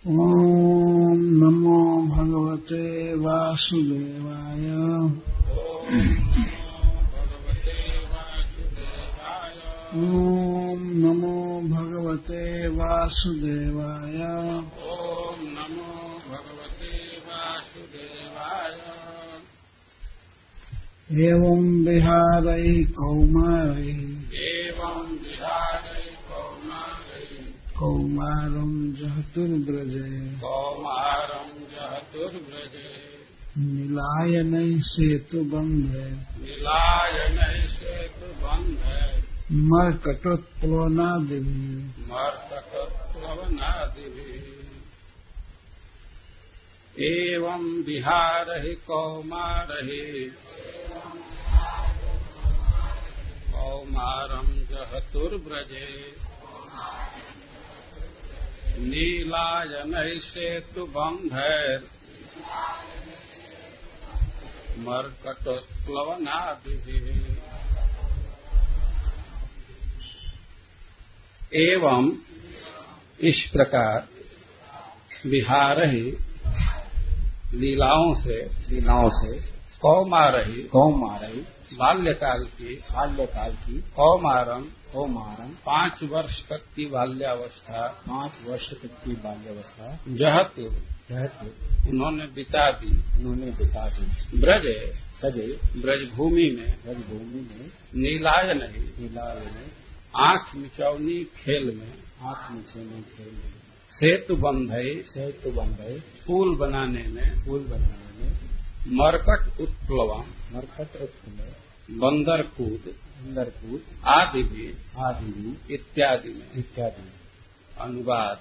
ओम नमो भगवते वासुदेवाय। ओम नमो भगवते वासुदेवाय। ओम नमो भगवते वासुदेवाय। एवं विहारै कौमारै कौमारं जहतुर्व्रजे नीलायनै सेतुबन्धे मर्कटोत्प्लवनादिभिः। एवं विहारहि कौमारहि कौमारं जहतुर्व्रजे नीलायनै सेतुबन्धैर् मर्कटोत्प्लवनादिभिः। एवं इस प्रकार विहारहि लीलाओं से कौमारहि बाल्यकाल की कौमारम 5 वर्ष तक की बाल्यावस्था जहतु उन्होंने बिता दी ब्रजभूमि में नीलायन आंख मिचौनी खेल में सेतु बंधई पुल बनाने में मरकट उत्प्लवम बंदर कूद आदि भी इत्यादि में। अनुवाद।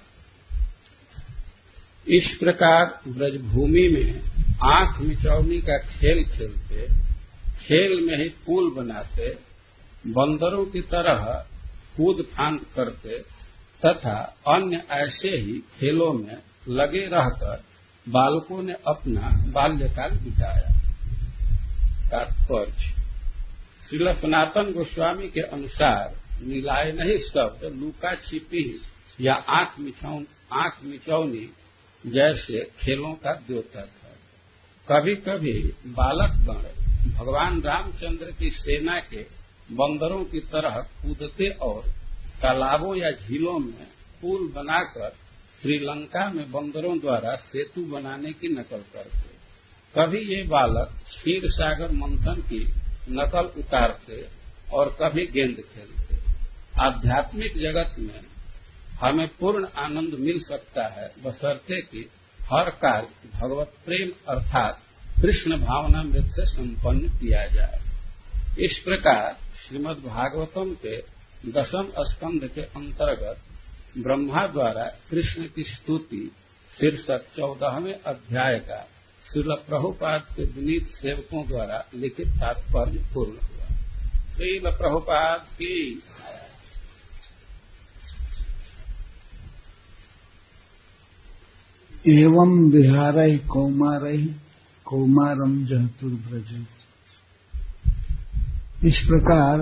इस प्रकार ब्रजभूमि में आंख मिचौनी का खेल खेलते, खेल में ही पुल बनाते, बंदरों की तरह कूद फांद करते तथा अन्य ऐसे ही खेलों में लगे रहकर बालकों ने अपना बाल्यकाल बिताया। तात्पर्य। श्रील सनातन गोस्वामी के अनुसार नीलायन ही शब्द लुका छिपी या आंख मिचौनी जैसे खेलों का द्योतक है। कभी कभी बालकगण भगवान रामचंद्र की सेना के बंदरों की तरह कूदते और तालाबों या झीलों में पुल बनाकर श्रीलंका में बंदरों द्वारा सेतु बनाने की नकल करते। कभी ये बालक क्षीर सागर मंथन की नकल उतारते और कभी गेंद खेलते। आध्यात्मिक जगत में हमें पूर्ण आनंद मिल सकता है बशर्ते कि हर कार्य भगवत प्रेम अर्थात कृष्ण भावना मृत से संपन्न किया जाए। इस प्रकार श्रीमद् भागवतम के 10वें स्कंध के अंतर्गत ब्रह्मा द्वारा कृष्ण की स्तुति शीर्षक 14वें अध्याय का श्रील प्रभुपाद के विनीत सेवकों द्वारा लिखित तात्पर्य पूर्ण हुआ। श्रील प्रभुपाद की। एवं विहारै कौमारै कौमारं जहतुर्व्रजे। इस प्रकार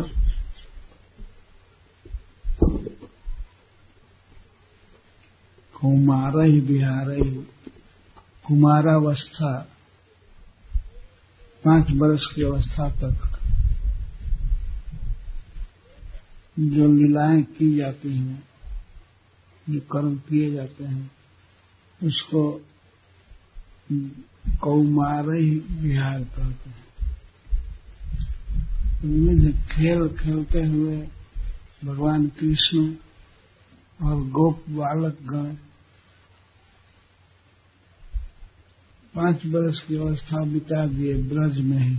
कौमारै विहारै कुमारावस्था 5 वर्ष की अवस्था तक जो लीलाएं की जाती हैं, जो कर्म किए जाते हैं, उसको कौमारई विहार कहते हैं। विविध खेल खेलते हुए भगवान कृष्ण और गोप बालक गण 5 वर्ष की अवस्था बिता दिए ब्रज में ही।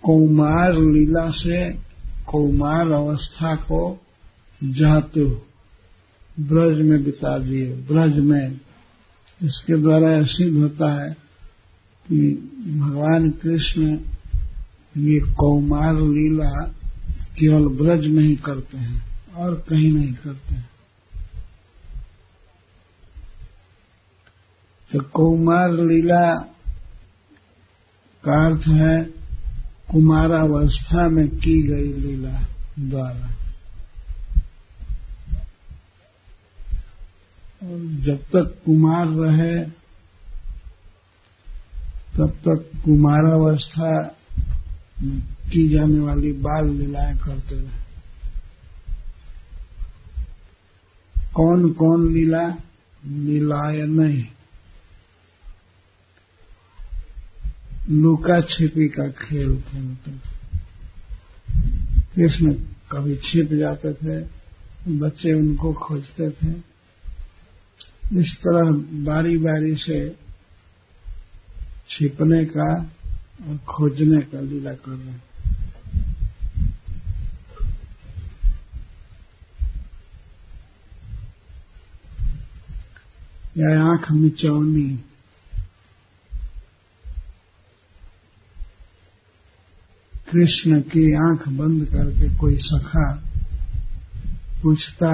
कौमार लीला से कौमार अवस्था को जहतु ब्रज में बिता दिए। ब्रज में इसके द्वारा सिद्ध होता है कि भगवान कृष्ण ये कौमार लीला केवल ब्रज में ही करते हैं और कहीं नहीं करते हैं। तो कौमार लीला का अर्थ है कुमारावस्था में की गई लीला द्वारा। और जब तक कुमार रहे तब तक कुमारावस्था की जाने वाली बाल लीलाएं करते रहे। कौन कौन लीला? लीलाय नहीं, लुका छिपी का खेल खेलते थे। कृष्ण कभी छिप जाते थे, बच्चे उनको खोजते थे। इस तरह बारी बारी से छिपने का और खोजने का लीला कर रहे हैं। यह आंख मिचौनी, कृष्ण की आंख बंद करके कोई सखा पूछता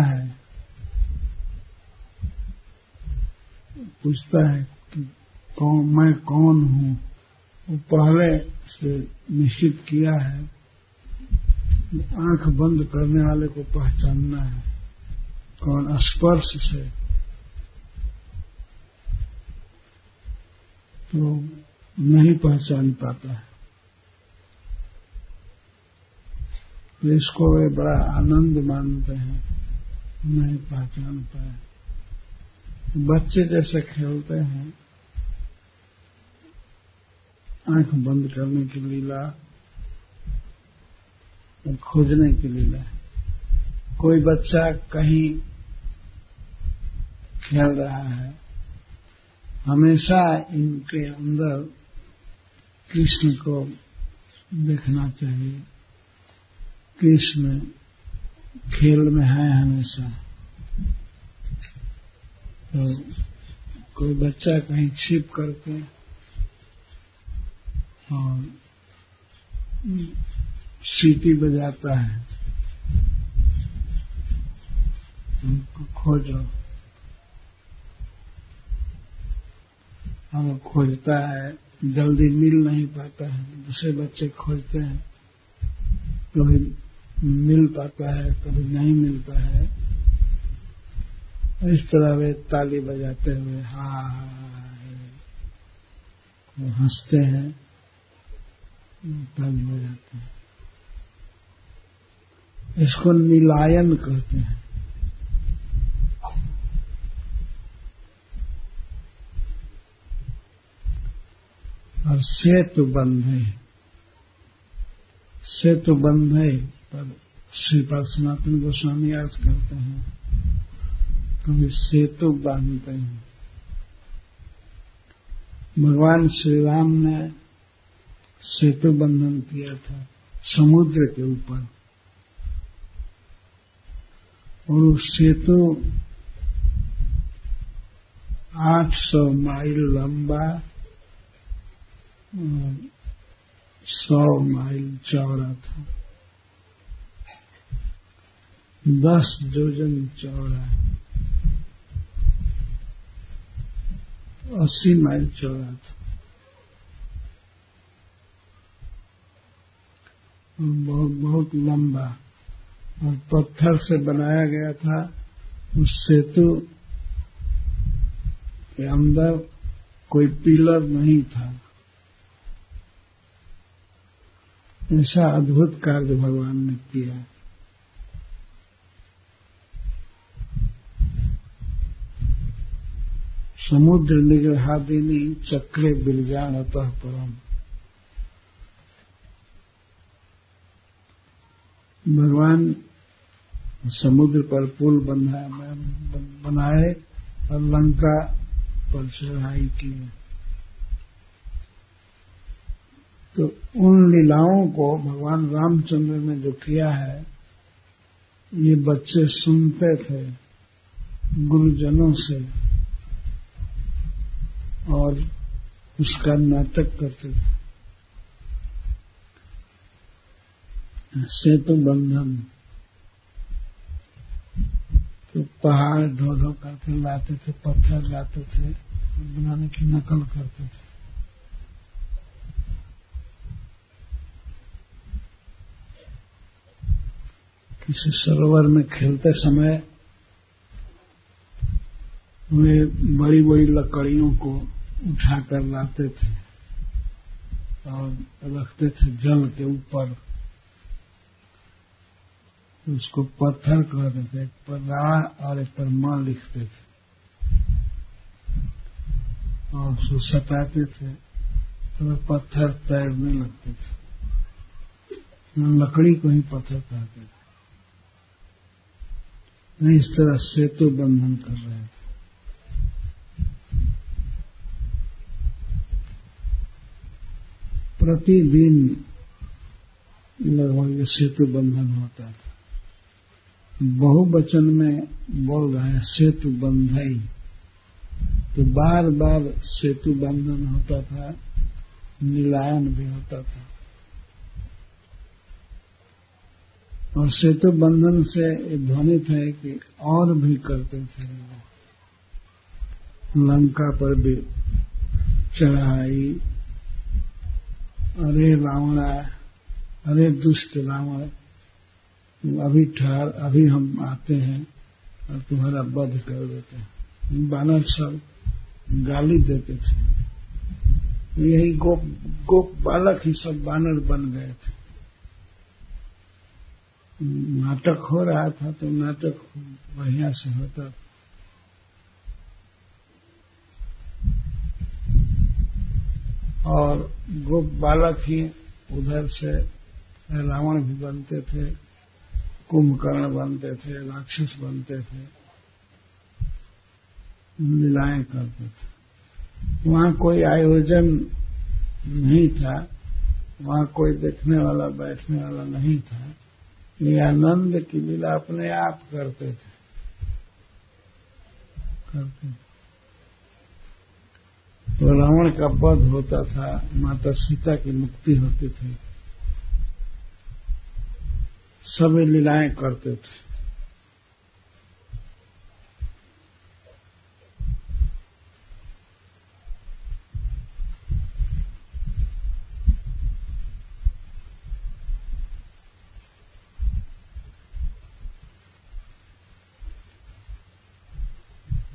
है कि मैं कौन हूं। वो पहले से निश्चित किया है, आंख बंद करने वाले को पहचानना है। कौन? स्पर्श से तो नहीं पहचान पाता है। तो इसको वे बड़ा आनंद मानते हैं, नहीं पहचान पाए। बच्चे जैसे खेलते हैं, आंख बंद करने की लीला और खोजने की लीला। कोई बच्चा कहीं खेल रहा है, हमेशा इनके अंदर कृष्ण को देखना चाहिए। कृष्ण खेल में है हमेशा। तो कोई बच्चा कहीं छिप करके और सीटी बजाता है, उनको खोजो। और खोजता है, जल्दी मिल नहीं पाता है। दूसरे बच्चे खोजते हैं, कभी मिल पाता है, कभी नहीं मिलता है। इस तरह वे ताली बजाते हुए वो हंसते हैं, ताली बजाते हैं। इसको नीलायन कहते हैं। और सेतु बंधे, सेतु बंधे पर श्रीपाद सनातन गोस्वामी याद करते हैं, कभी सेतु बांधते हैं। भगवान श्री राम ने सेतु बंधन किया था समुद्र के ऊपर, और उस सेतु 800 माइल लंबा, 100 माइल चौड़ा था, 10 योजन चौड़ा, 80 माइल चौड़ा था। बहुत बहुत लंबा और पत्थर से बनाया गया था। उस सेतु के अंदर कोई पिलर नहीं था। ऐसा अद्भुत कार्य भगवान ने किया। समुद्र निग्रहादिनी चक्रे बिरजानतः परम। भगवान समुद्र पर पुल बनाए और लंका पर चढ़ाई की। तो उन लीलाओं को भगवान रामचंद्र ने जो किया है, ये बच्चे सुनते थे गुरुजनों से और उसका नाटक करते थे। सेतु बंधन तो पहाड़ ढो ढो करके लाते थे, पत्थर लाते थे, बनाने की नकल करते थे। किसी सरोवर में खेलते समय वे बड़ी बड़ी लकड़ियों को उठाकर लाते थे और रखते थे जल के ऊपर। उसको पत्थर कहते थे, एक पर रा और एक पर मां लिखते थे और उसको सटाते थे तो पत्थर तैरने लगते थे। लकड़ी को ही पत्थर कहते थे। इस तरह सेतु बंधन कर रहे थे। प्रतिदिन लगभग सेतु बंधन होता था। बहुवचन में बोल रहे हैं सेतु बंधई, तो बार बार सेतु बंधन होता था, नीलायन भी होता था। और सेतु बंधन से ध्वनित है कि और भी करते थे। लंका पर भी चढ़ाई, अरे रावणा, अरे दुष्ट रावण, अभी ठहर, अभी हम आते हैं और तुम्हारा वध कर देते हैं। बानर सब गाली देते थे। यही गोप बालक ही सब बानर बन गए थे। नाटक हो रहा था तो नाटक बढ़िया से होता था। और गोप बालक ही उधर से रावण भी बनते थे, कुंभकर्ण बनते थे, राक्षस बनते थे, लीलाएं करते थे। वहां कोई आयोजन नहीं था, वहां कोई देखने वाला बैठने वाला नहीं था। ये आनंद की लीला अपने आप करते थे। तो रावण का वध होता था, माता सीता की मुक्ति होती थी, सभी लीलाएं करते थे।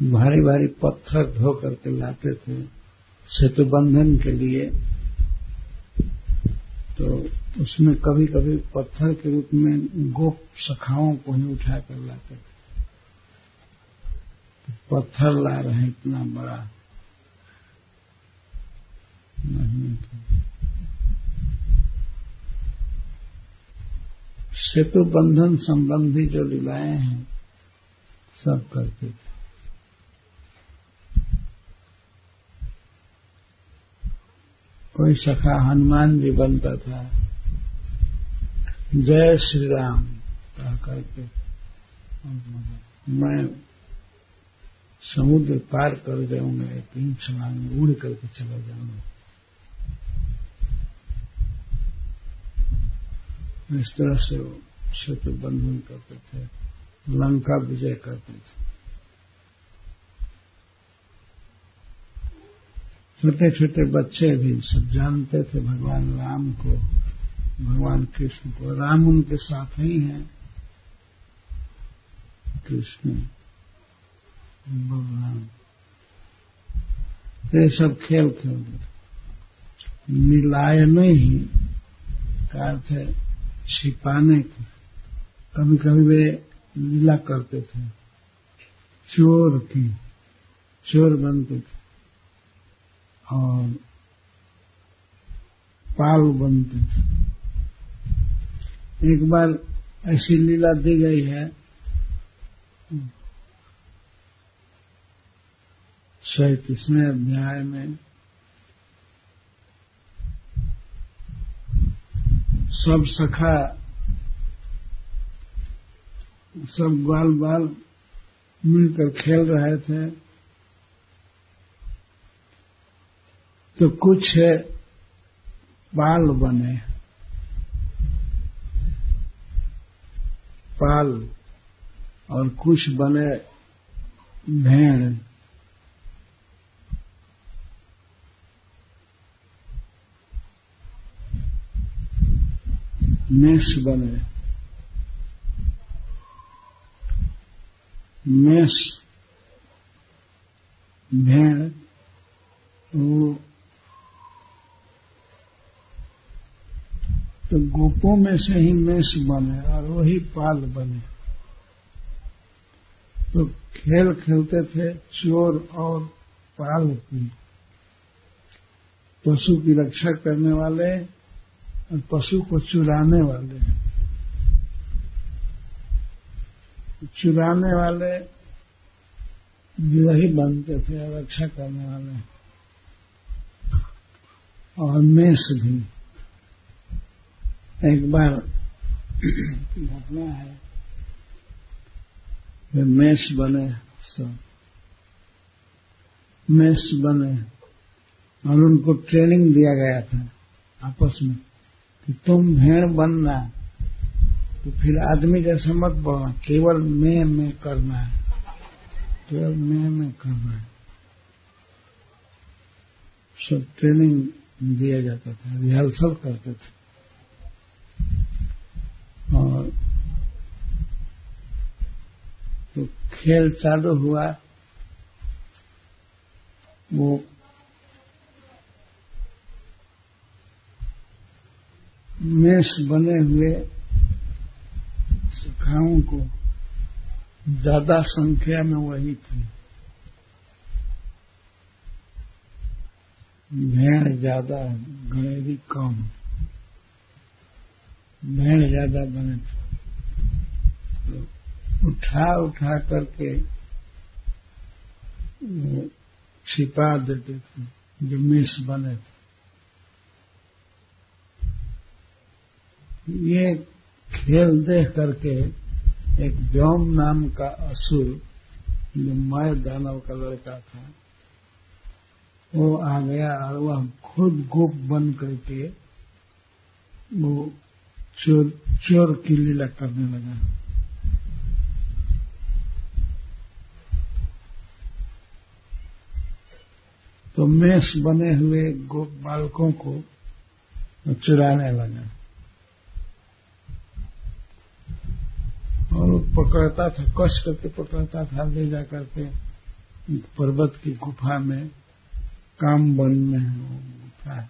भारी भारी पत्थर धो करके लाते थे सेतु बंधन के लिए। तो उसमें कभी कभी पत्थर के रूप में गोप सखाओं को ही उठा कर लाते थे। पत्थर ला रहे हैं इतना बड़ा नहीं। सेतु बंधन संबंधी जो लीलाएं हैं सब करते थे। कोई सखा हनुमान जी बनता था, जय श्री राम कह करके मैं समुद्र पार कर जाऊंगा, एक ही छलांग में उड़ करके चला जाऊंगा। इस तरह से वो सेतु बंधन करते थे, लंका विजय करते थे। छोटे छोटे बच्चे भी सब जानते थे भगवान राम को, भगवान कृष्ण को। राम उनके साथ ही हैं, कृष्ण भगवान। ये सब खेल खेलते थे। नीलायन ही का अर्थ है छिपाने की। कभी कभी वे लीला करते थे चोर की, चोर बनते थे और पाल बनते थे। एक बार ऐसी लीला दी गई है 37वें अध्याय में। सब सखा, सब ग्वाल बाल मिलकर खेल रहे थे तो कुछ पाल बने, पाल, और कुछ बने भेड़। मेष बने, मेष भेड़ वो तो गोपों में से ही मेष बने और वही पाल बने। तो खेल खेलते थे चोर और पाल की, पशु की रक्षा करने वाले और पशु को चुराने वाले। चुराने वाले वही बनते थे, रक्षा करने वाले, और मेष भी। एक बार घटना है, वे मेष बने, सब मेष बने और उनको ट्रेनिंग दिया गया था आपस में कि तुम भेड़ बनना तो फिर आदमी जैसे मत बोलना, केवल मैं करना है, केवल मैं करना है। सब ट्रेनिंग दिया जाता था, रिहर्सल करते थे। और तो खेल चालू हुआ, वो मेष बने हुए सखाओं को ज्यादा संख्या में वही थी, भेड़ ज्यादा, गणेरी कम, भेड़ ज्यादा बने थे। तो उठा करके छिपा देते थे जो मेष बने थे। ये खेल देख करके एक व्योम नाम का असुर, जो मय दानव का लड़का था, वो आ गया और वह खुद गोप बन करके वो चोर की लीला करने लगा। तो मेष बने हुए गोप बालकों को चुराने लगा और पकड़ता था, कस करके पकड़ता था, ले जा करके पर्वत की गुफा में, काम वन में है वो गुफा है,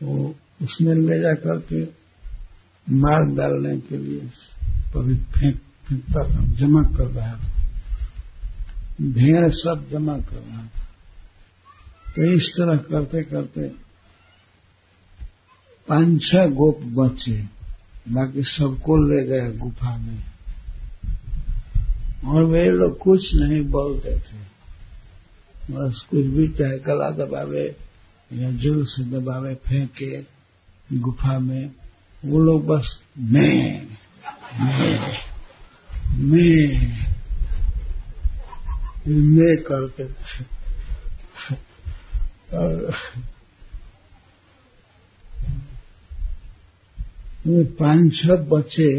वो उसमें ले जा करके मार डालने के लिए कभी फेंकता था, जमा कर रहा था, भेड़ सब जमा कर रहा था। तो इस तरह करते करते 5-6 गोप बचे, बाकी सबको ले गए गुफा में। और वे लोग कुछ नहीं बोलते थे, बस कुछ भी चाहे गला दबावे या जोर से दबावे, फेंके गुफा में, वो लोग बस मैं करते थे। और 5-6 बचे।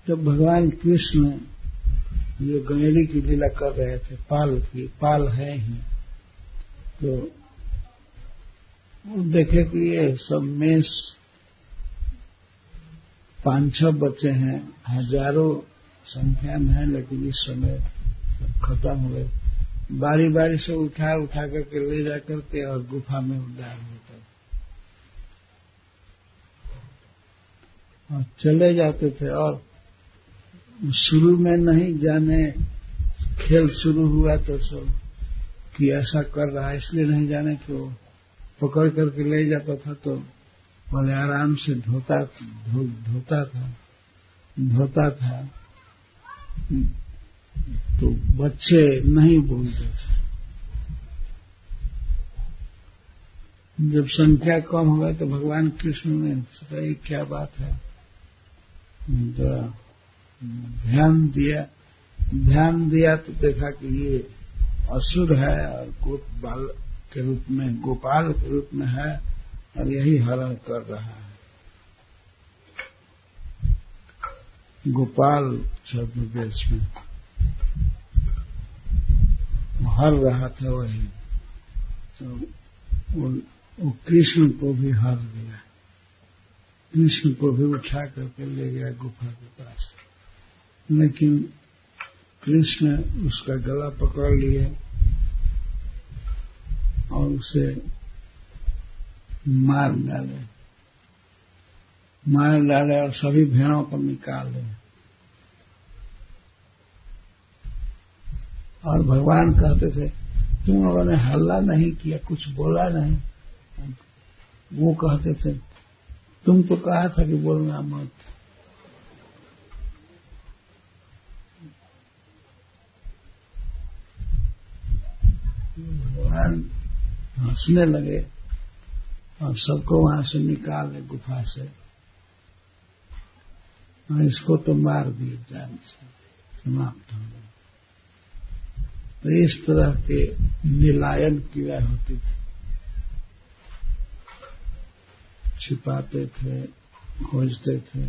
जब भगवान कृष्ण जो गणेरी की लीला कर रहे थे, पाल है ही, तो वो देखे कि ये सब मेष 5-6 बचे हैं, हजारों संख्या में है, लेकिन इस समय सब खत्म हुए। बारी बारी से उठा करके ले जा करके और गुफा में डाल देता और चले जाते थे। और शुरू में नहीं जाने, खेल शुरू हुआ तो सब कि ऐसा कर रहा है, इसलिए नहीं जाने कि वो पकड़ करके ले जाता था तो बड़े आराम से धोता था। तो बच्चे नहीं बोलते थे। जब संख्या कम हो गई तो भगवान कृष्ण ने सोचा ये क्या बात है, जरा ध्यान दिया तो देखा कि ये असुर है और गोपाल के रूप में है और यही हरण कर रहा है। गोपाल छद्मवेश में हर रहा था वही, तो वो कृष्ण को भी हर लिया, कृष्ण को भी उठा करके ले गया गुफा के पास। लेकिन कृष्ण उसका गला पकड़ लिए और उसे मार डाले और सभी भेड़ों को निकाल दे। और भगवान कहते थे तुम लोगों ने हल्ला नहीं किया, कुछ बोला नहीं। वो कहते थे तुम तो कहा था कि बोलना मत। भगवान हंसने लगे और सबको वहां से निकाले गुफा से, और इसको तो मार दिए, जान से समाप्त हो गए। तो इस तरह के निलायन क्रिया होती थी। छिपाते थे, खोजते थे।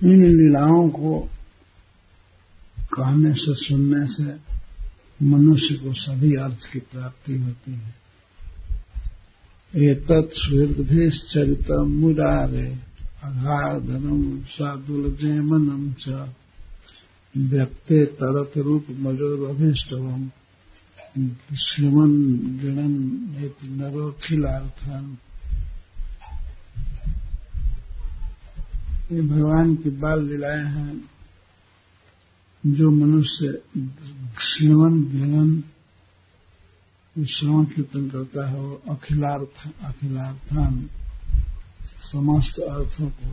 इन लीलाओं को कहने से, सुनने से मनुष्य को सभी अर्थ की प्राप्ति होती है। एतत् सुहृद्भिश्चरितम् मुरारे अगाधनम् साधुलजेमनम् च व्यक्ते तरत रूप मजोरभीष्टवम् श्रीमन् गणन् एति नरोखिलार्थम्। ये भगवान की बाल लीलाएं हैं जो मनुष्य श्रवण ज्ञान श्रवण कीर्तन करता है वो अखिलार्थान समस्त अर्थों को,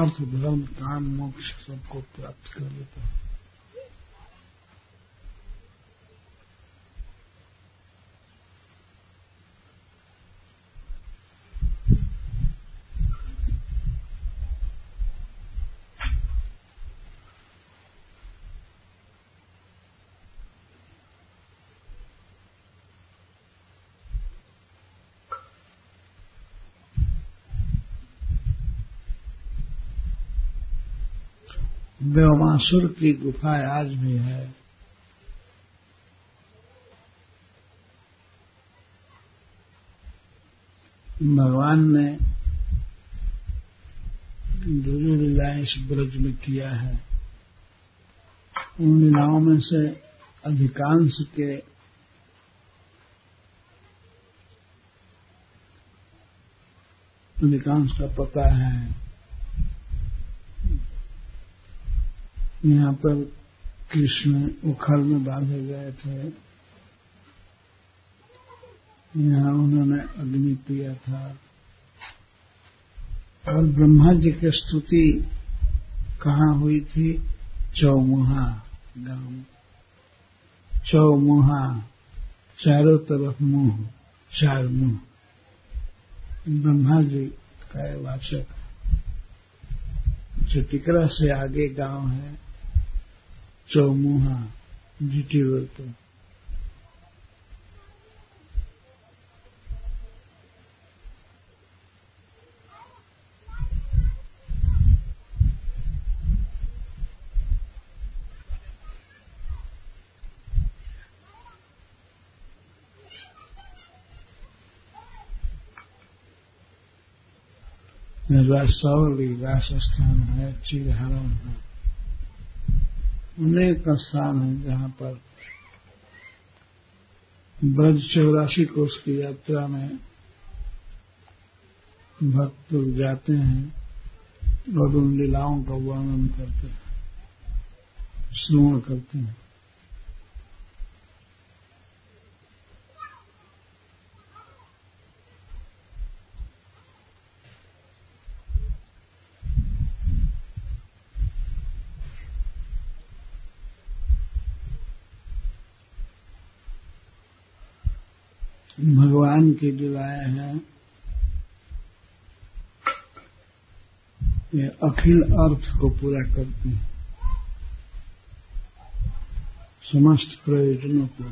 अर्थ धर्म काम मोक्ष सबको प्राप्त कर लेता है। व्योमासुर की गुफा आज भी है। भगवान ने जो जो लीलाएं इस ब्रज में किया है, उन लीलाओं में से अधिकांश का पता है। यहाँ पर कृष्ण उखल में बांधे गए थे, यहाँ उन्होंने अग्नि पिया था, और ब्रह्मा जी की स्तुति कहाँ हुई थी? चौमुहा गांव। चौमुहा, चारों तरफ मुंह, चार मुंह, ब्रह्मा जी का वाचक। चटिकरा से आगे गांव है चौमुहा, जीटी रोड पर। रासौली राजस्थान है, चिरहरण है, अनेक स्थान है जहाँ पर ब्रज 84 कोष की यात्रा में भक्त लोग जाते हैं और उन लीलाओं का वर्णन करते हैं, श्रवण करते हैं। भगवान की लीलाएं हैं, ये अखिल अर्थ को पूरा करती हैं, समस्त प्रयोजनों को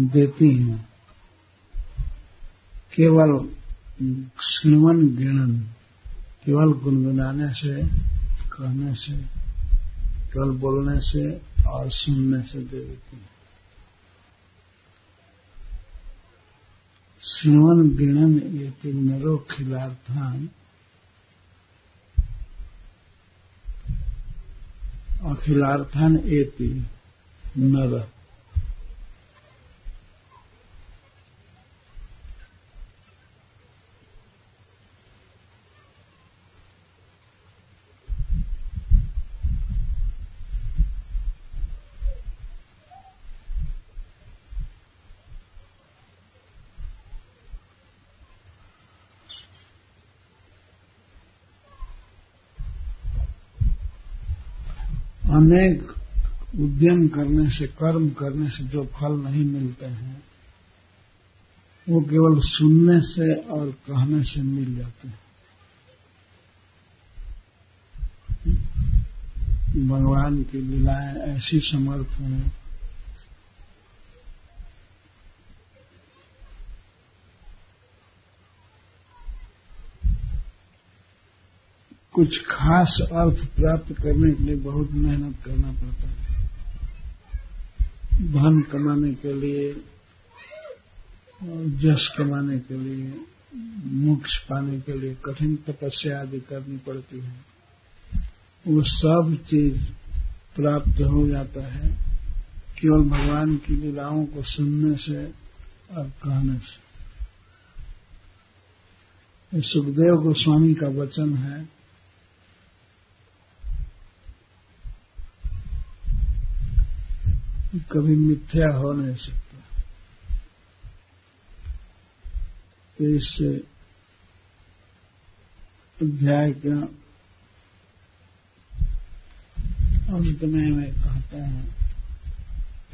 देती हैं। केवल श्रवण गिणन, केवल गुनगुनाने से, कहने से, केवल बोलने से और सुनने से दे देती है। श्रवण गिणन एति नरो खिलार्थान अखिलार्थान एति नर। अनेक उद्यम करने से, कर्म करने से जो फल नहीं मिलते हैं, वो केवल सुनने से और कहने से मिल जाते हैं। भगवान की लीलाएं ऐसी समर्थ हैं कुछ खास अर्थ प्राप्त करने के लिए बहुत मेहनत करना पड़ता है। धन कमाने के लिए, यश कमाने के लिए, मोक्ष पाने के लिए कठिन तपस्या आदि करनी पड़ती है। वो सब चीज प्राप्त हो जाता है केवल भगवान की लीलाओं को सुनने से और कहने से। ये सुखदेव गोस्वामी का वचन है। कभी मिथ्या हो नहीं सकता। तो इस अध्याय का अंत में हमें कहते हैं,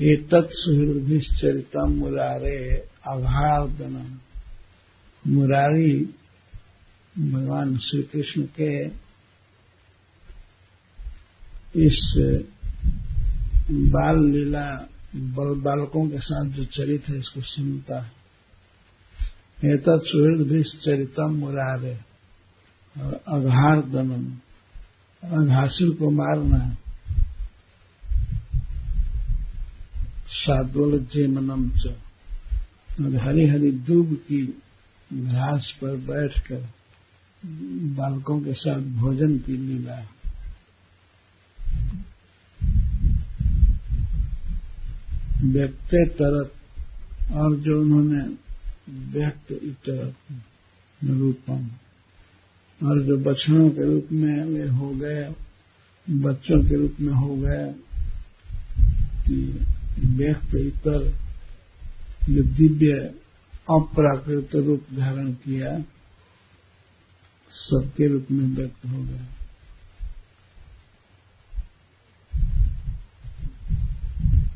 एतत् सुहृद्भिश्चरितम् मुरारे अघार्दनम्। मुरारी भगवान श्री कृष्ण के इस बाल लीला बालकों के साथ जो चरित है, इसको सुनता है। एतत् सुहृद्भिश्चरितम् मुरारे और अघार्दनम्, अघासुर को मारना, साद्वलज्जेमनम् च, और हरी हरी दूब की घास पर बैठकर बालकों के साथ भोजन की लीला। व्यक्ते तरत, और जो उन्होंने व्यक्त इतर रूपम, और जो बछड़ों के रूप में वे हो गए, बच्चों के रूप में हो गए, व्यक्त इतर जो दिव्य अप्राकृत रूप धारण किया, सबके रूप में व्यक्त हो गए।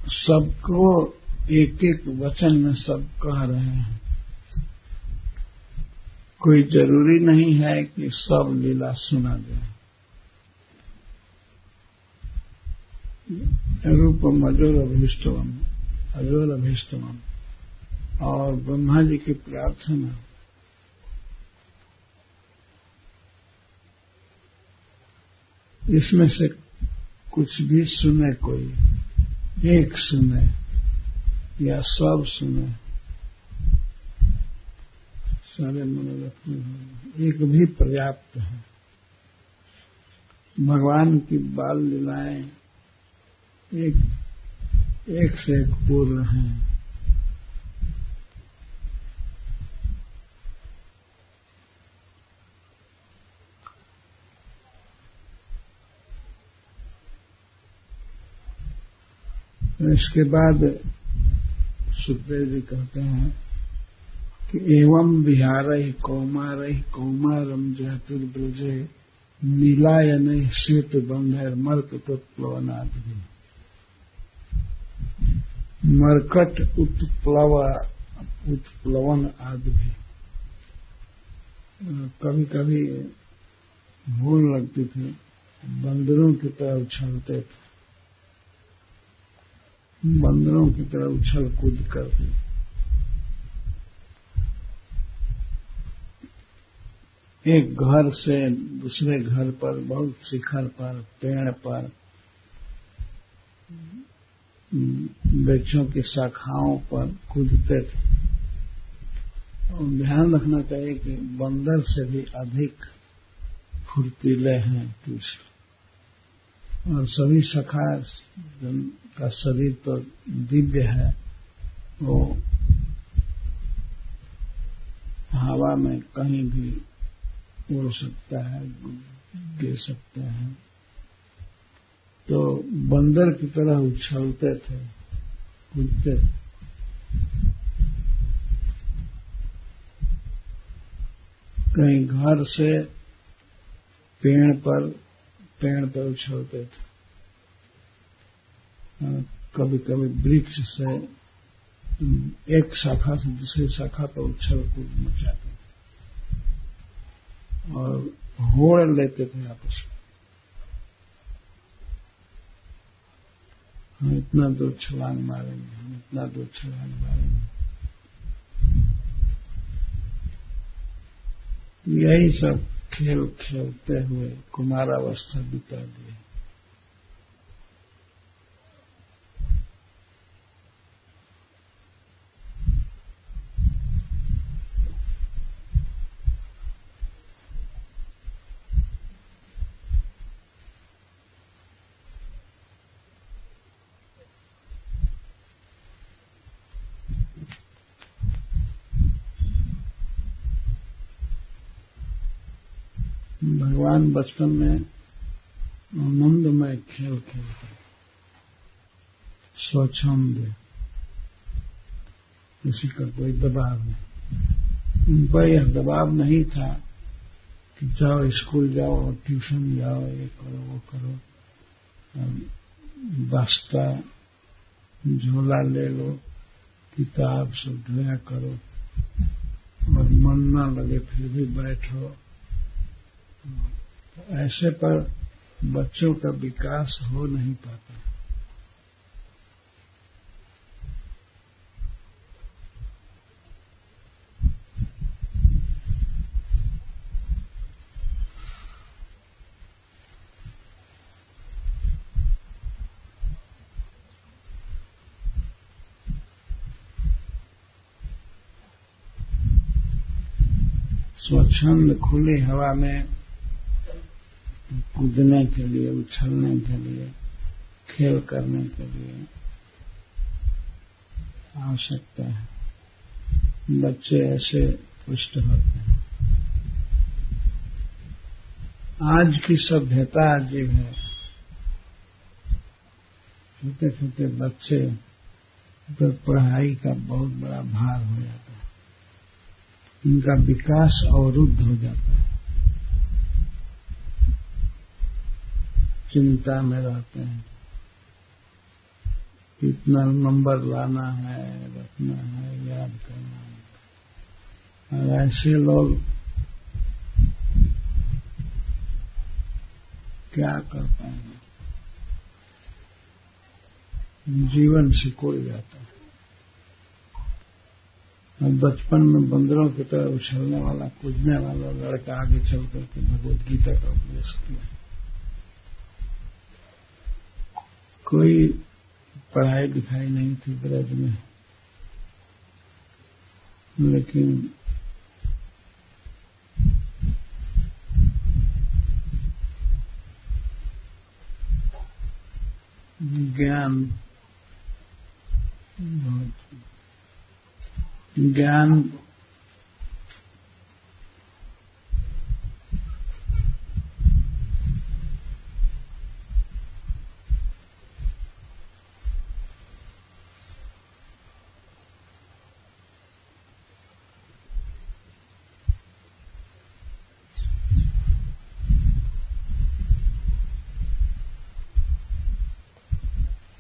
सबको एक एक वचन में सब कह रहे हैं। कोई जरूरी नहीं है कि सब लीला सुना जाए। रूपम अजोर अभीष्टवम, अजोर अभीष्टवम, और ब्रह्मा जी की प्रार्थना, इसमें से कुछ भी सुने, कोई एक सुने या सब सुने, सारे मनोरथ में एक भी पर्याप्त है। भगवान की बाल लीलाएं एक से एक पूर्ण हैं। इसके बाद सुखदेव जी कहते हैं कि एवं विहारहि कौमारहि कौमारम जहतुर्ब्रजे नीलायनैः श्वेतबन्धैर्मर्कटोत्प्लवनादिभिः। मरकट उत्प्लवन आदि भी। कभी कभी भूल लगती थी, बंदरों की तरह उछलते थे, बंदरों की तरह उछल कूद करते। एक घर से दूसरे घर पर, बहुत शिखर पर, पेड़ पर, वृक्षों की शाखाओं पर कूदते थे। और ध्यान रखना चाहिए कि बंदर से भी अधिक फुर्तीले हैं कृष्ण। और सभी शाखा का शरीर तो दिव्य है, वो हवा में कहीं भी उड़ सकता है, गिर सकते हैं। तो बंदर की तरह उछलते थे, कूदते थे। कहीं घर से पेड़ पर उछलते थे, कभी कभी वृक्ष से एक शाखा से दूसरी शाखा पर उछल कूद मचाते और होड़ लेते थे आपस में। हम इतना दूर छलांग मारेंगे, हम इतना दूर छलांग मारेंगे। यही सब खेल खेलते हुए कुमारावस्था बिता दी। भगवान बचपन में आनंदमय खेल खेलते, स्वच्छंद, किसी का कोई दबाव नहीं। उन पर यह दबाव नहीं था कि जाओ स्कूल जाओ और ट्यूशन जाओ, ये करो वो करो, बस्ता झोला ले लो, किताब सब ढोया करो, और मन न लगे फिर भी बैठो। ऐसे पर बच्चों का विकास हो नहीं पाता। स्वच्छंद खुली हवा में कूदने के लिए, उछलने के लिए, खेल करने के लिए आवश्यकता है। बच्चे ऐसे पुष्ट होते हैं। आज की सभ्यता अजीब है। छोटे छोटे बच्चे पर पढ़ाई का बहुत बड़ा भार हो जाता है, उनका विकास अवरुद्ध हो जाता है, चिंता में रहते हैं, कितना नंबर लाना है, रखना है, याद करना है। और ऐसे लोग क्या कर पाएंगे? जीवन सिकुड़ जाता है। और बचपन में बंदरों की तरह उछलने वाला, कूदने वाला लड़का आगे चल करके भगवद गीता का उपदेश किया। कोई पढ़ाई लिखाई नहीं थी ब्रज में, लेकिन ज्ञान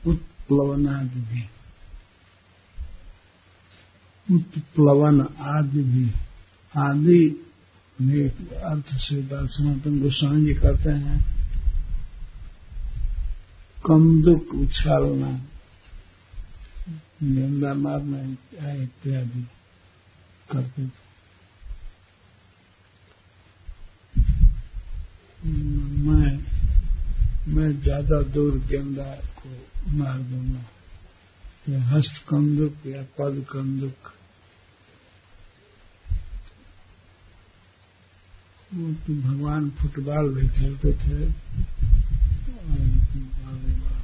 उत्प्लवन आदि भी, उत्प्लवन आदि भी, आदि में अर्थ से सनातन गोस्वामी जी करते हैं कमदुक उछालना, गेंदा मारना इत्यादि करते थे। ज्यादा दूर गेंदा को मार दूंगा, या हस्त कंदुक या पद कंदुक। वो तो भगवान फुटबॉल भी खेलते थे और वॉलीबॉल।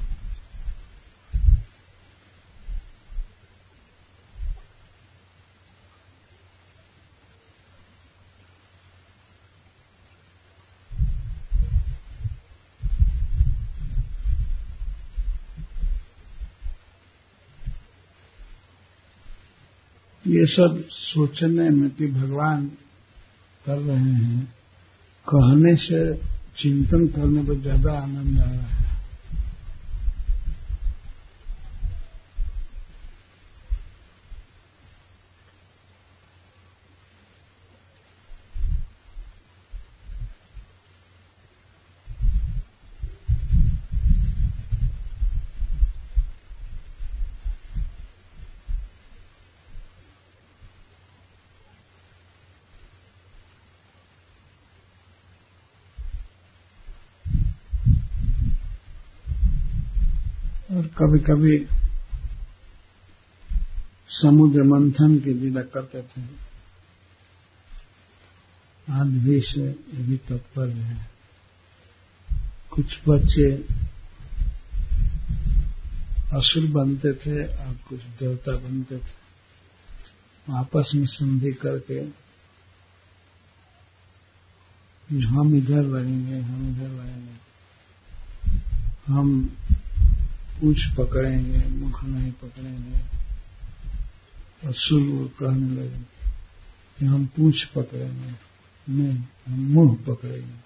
ये सब सोचने में कि भगवान कर रहे हैं, कहने से चिंतन करने पर ज्यादा आनंद आ रहा है। और कभी कभी समुद्र मंथन की लीला करते थे। आज भी से ये भी तत्पर है। कुछ बच्चे असुर बनते थे और कुछ देवता बनते थे। आपस में संधि करके हम इधर लगेंगे, हम इधर लगेंगे, हम पूछ पकड़ेंगे, मुख नहीं पकड़ेंगे। असुर कहने लगे कि हम पूछ पकड़ेंगे, नहीं, हम मुंह पकड़ेंगे,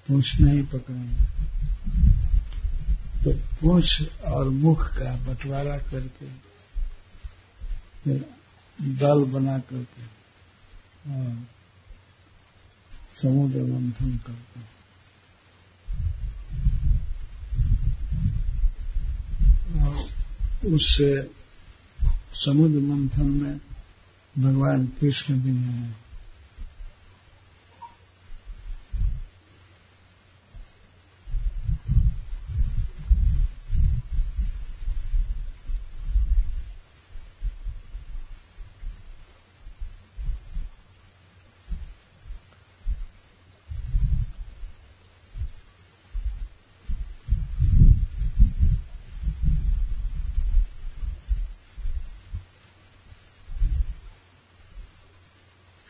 पूछ नहीं पकड़ेंगे। तो पूछ और मुख का बंटवारा करके फिर दल बना करके और समुद्र मंथन करते हैं। उससे समुद्र मंथन में भगवान कृष्ण भी हैं।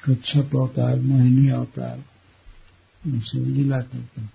कच्छप अवतार, मोहिनी अवतार, उनसे लीला करते हैं।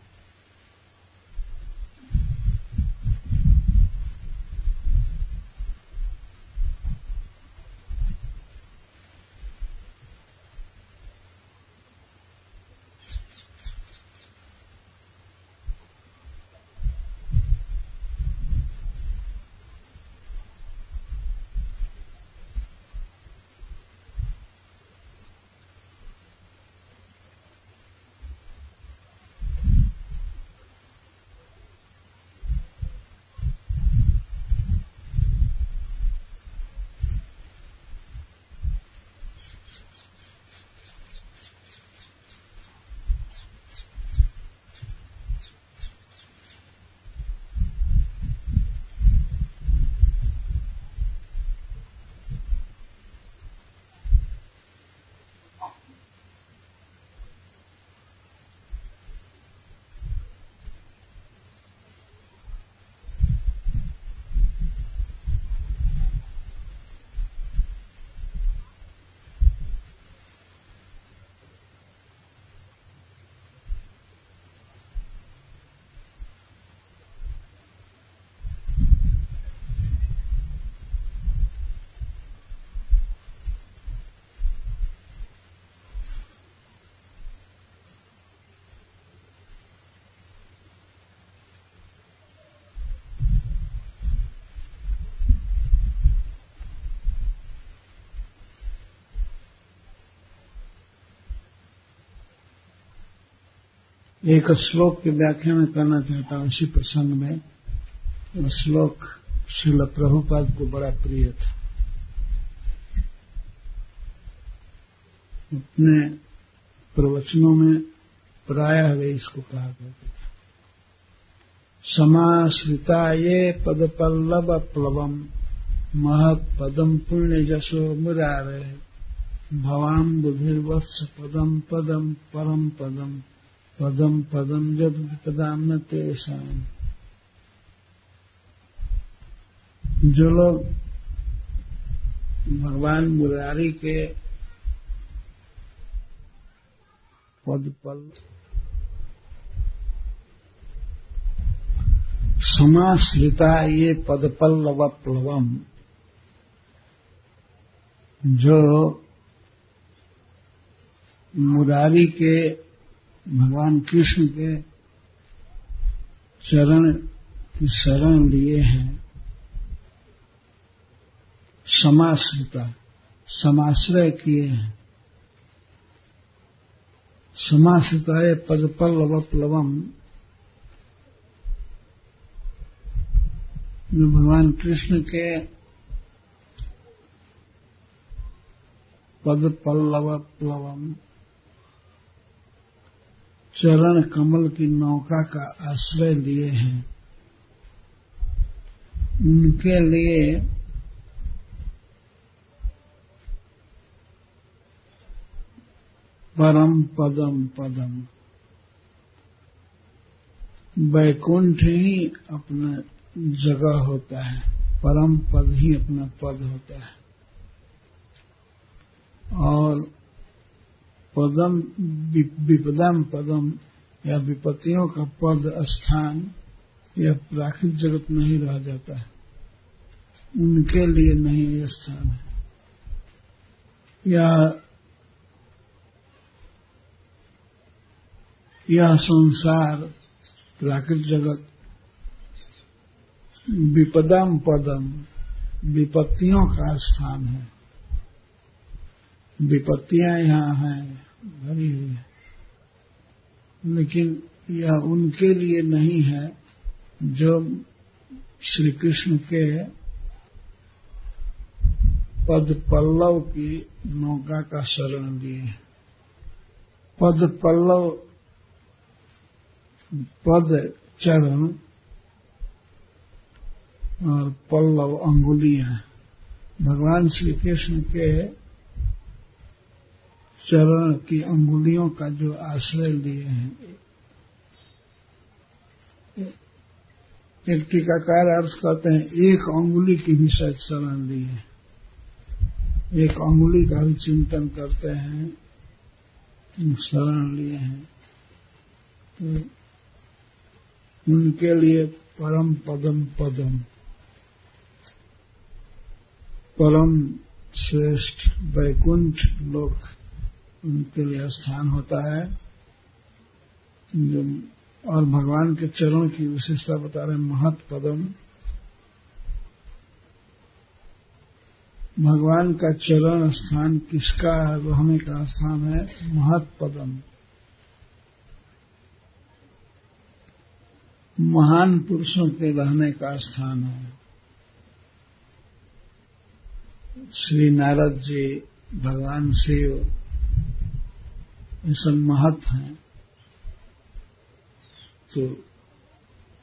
एक श्लोक की व्याख्या में करना चाहता हूं इसी प्रसंग में। वह श्लोक श्रील प्रभुपाद को बड़ा प्रिय था। अपने प्रवचनों में प्रायः वे इसको कहा करते थे। समाश्रिता ये पदपल्लव प्लवम महत् पदम पुण्य जसो मुरारे भवाम बुधिर्वत्स पदम पदम परम पदम पदम पदम जद विपदाम न तेषाम। जो लोग भगवान मुरारी के पद पल समाश्रिता ये पदपल्लव प्लवम, जो मुरारी के भगवान कृष्ण के चरण की शरण लिए हैं, समाश्रिता समाश्रय किए हैं। समाश्रिताय पदपल्लव प्लवम, जो भगवान कृष्ण के पदपल्लव प्लवम चरण कमल की नौका का आश्रय लिए हैं, उनके लिए परम पदम पदम, वैकुंठ ही अपना जगह होता है, परम पद ही अपना पद होता है। और पदम विपदम पदम या विपत्तियों का पद स्थान, यह प्राकृतिक जगत नहीं रह जाता है, उनके लिए नहीं यह स्थान है। यह संसार प्राकृतिक जगत विपदम पदम विपत्तियों का स्थान है, विपत्तियां यहाँ हैं भरी हुई है, लेकिन यह उनके लिए नहीं है जो श्री कृष्ण के पद पल्लव की नौका का शरण लिए। पद पल्लव, पद चरण और पल्लव अंगुलियां, भगवान श्री कृष्ण के चरण की अंगुलियों का जो आश्रय लिए हैं। एक टीकाकार अर्थ करते हैं एक अंगुली की भी शायद शरण ली है, एक अंगुली का भी चिंतन करते हैं, शरण लिए हैं, तो उनके लिए परम पदम पदम, परम श्रेष्ठ वैकुंठ लोक उनके लिए स्थान होता है। और भगवान के चरण की विशेषता बता रहे हैं, महत् पदम, भगवान का चरण स्थान किसका रहने का स्थान है? महत् पदम, महान पुरुषों के रहने का स्थान है। श्री नारद जी, भगवान शिव, ये सब महत् हैं, तो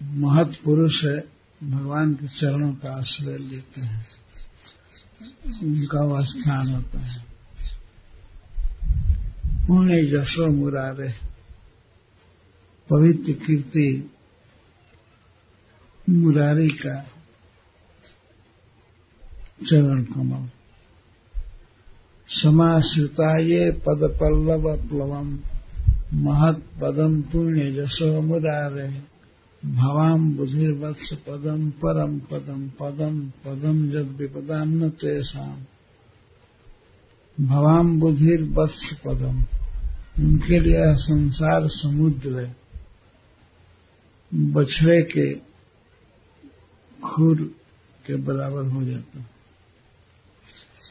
महत् पुरुष है, भगवान के चरणों का आश्रय लेते हैं, उनका वह स्थान होता है। पुण्य जसो मुरारे, पवित्र कीर्ति मुरारी का चरण कमल। समाश्रिता ये पदपल्लव प्लवम महत् पदम पुण्य जसो मुरारे भवाम बुधिर्वत्स पदम परम पदम पदम पदम जद विपदाम न तेषाम। भवाम बुधिर्वत्स पदम, उनके लिए संसार समुद्र बछड़े के खुर के बराबर हो जाता है।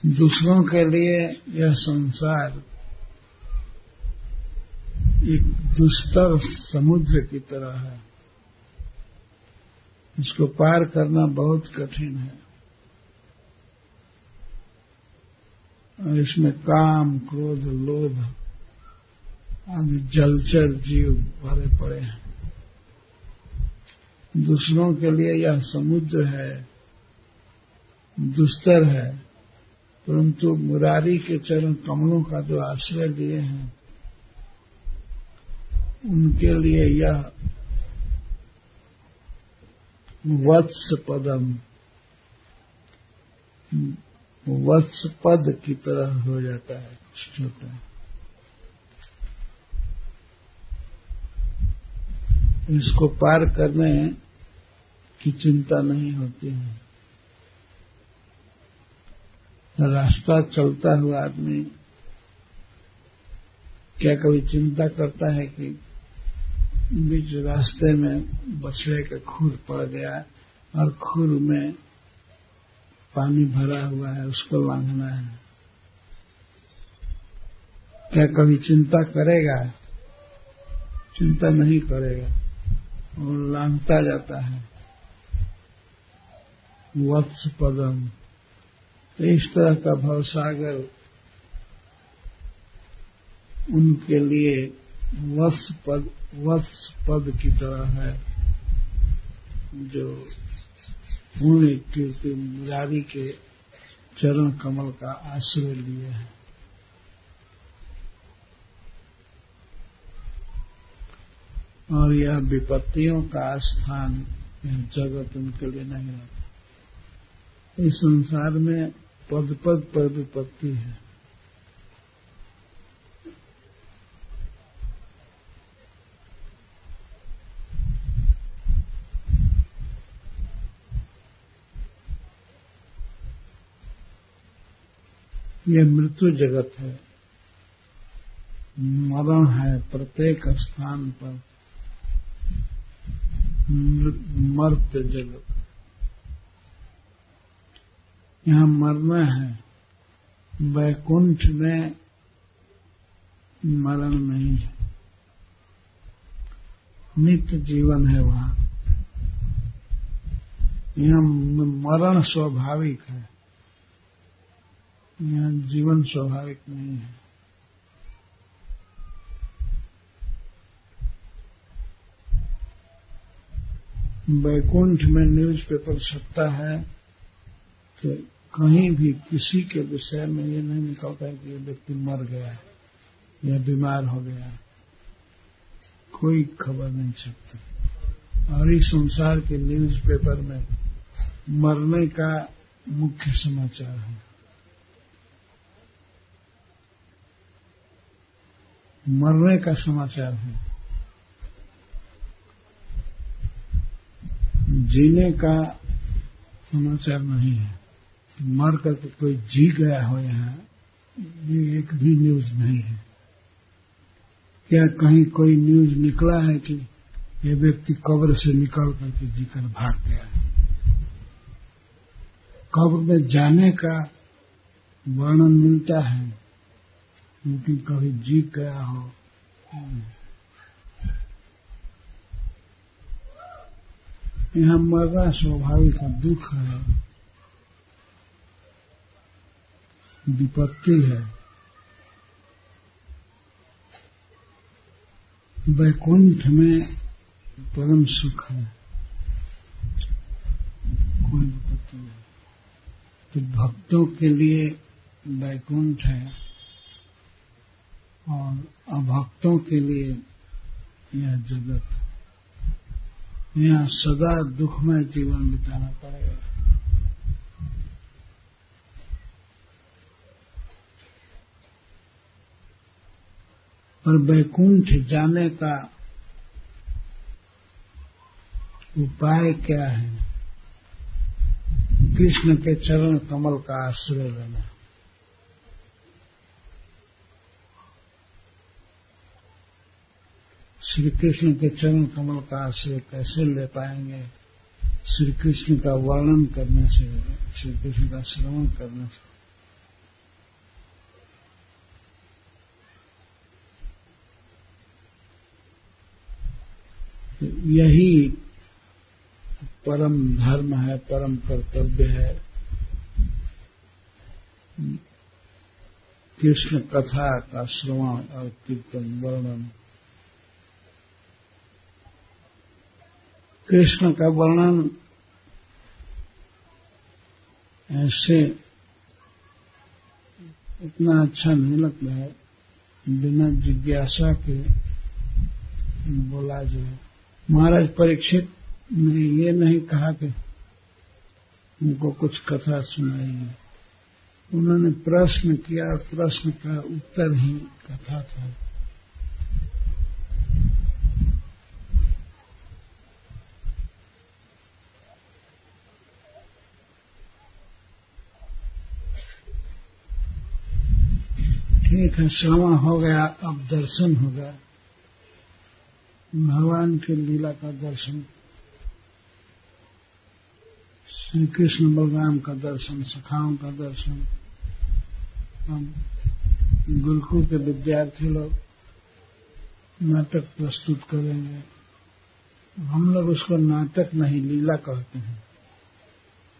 दूसरों के लिए यह संसार एक दुस्तर समुद्र की तरह है, इसको पार करना बहुत कठिन है, और इसमें काम, क्रोध, लोभ आदि जलचर जीव भरे पड़े हैं। दूसरों के लिए यह समुद्र है, दुस्तर है, परंतु मुरारी के चरण कमलों का जो आश्रय लिए हैं उनके लिए यह वत्स पदम, वत्स पद की तरह हो जाता है, छोटा। इसको पार करने की चिंता नहीं होती है। रास्ता चलता हुआ आदमी क्या कभी चिंता करता है कि बीच रास्ते में बछड़े का खूर पड़ गया और खूर में पानी भरा हुआ है, उसको लांघना है? क्या कभी चिंता करेगा? चिंता नहीं करेगा और लांघता जाता है। वत्स पदम, इस तरह का भवसागर उनके लिए वत्स पद की तरह है, जो पुण्य कीर्ति मुरारी के चरण कमल का आश्रय लिए है। और यह विपत्तियों का स्थान, यह जगत उनके लिए नहीं रहता। इस संसार में पद पद पर विपत्ति है। यह मृत्यु जगत है, मरण है प्रत्येक स्थान पर, मर्त्य जगत। यहां मरना है, वैकुंठ में मरण नहीं है, नित्य जीवन है वहां। यहां मरण स्वाभाविक है, यहां जीवन स्वाभाविक नहीं है। वैकुंठ में न्यूज़पेपर छपता है तो कहीं भी किसी के विषय में ये नहीं निकलता है कि ये व्यक्ति मर गया है या बीमार हो गया है, कोई खबर नहीं छपती। और इस संसार के न्यूज़पेपर में मरने का मुख्य समाचार है। मरने का समाचार है, जीने का समाचार नहीं है। मर करके कोई जी गया हो यहाँ, ये एक भी न्यूज नहीं है। क्या कहीं कोई न्यूज निकला है कि ये व्यक्ति कब्र से निकल करके जीकर भाग गया है? कब्र में जाने का वर्णन मिलता है, लेकिन कभी जी गया हो। यहां मरना स्वाभाविक है, दुख है, विपत्ति है। वैकुंठ में परम सुख है, कोई विपत्ति नहीं। तो भक्तों के लिए वैकुंठ है और अभक्तों के लिए यह जगत है। यहाँ सदा दुखमय जीवन बिताना पड़ेगा। और वैकुंठ जाने का उपाय क्या है? कृष्ण के चरण कमल का आश्रय लेना। श्री कृष्ण के चरण कमल का आश्रय कैसे ले पाएंगे? श्री कृष्ण का वर्णन करने से, श्री कृष्ण का श्रवण करने से। यही परम धर्म है, परम कर्तव्य है। कृष्ण कथा का श्रवण और कीर्तन वर्णन। कृष्ण का वर्णन ऐसे इतना अच्छा नहीं लगता है, बिना जिज्ञासा के बोला जाए। महाराज परीक्षित ने ये नहीं कहा कि उनको कुछ कथा सुनाई, उन्होंने प्रश्न किया, प्रश्न का उत्तर ही कथा था। ठीक है, श्रवण हो गया, अब दर्शन होगा, भगवान की लीला का दर्शन, श्री कृष्ण बलराम का दर्शन, सखाओं का दर्शन। हम गुरुकुल के विद्यार्थी लोग नाटक प्रस्तुत करेंगे। हम लोग उसको नाटक नहीं लीला कहते हैं।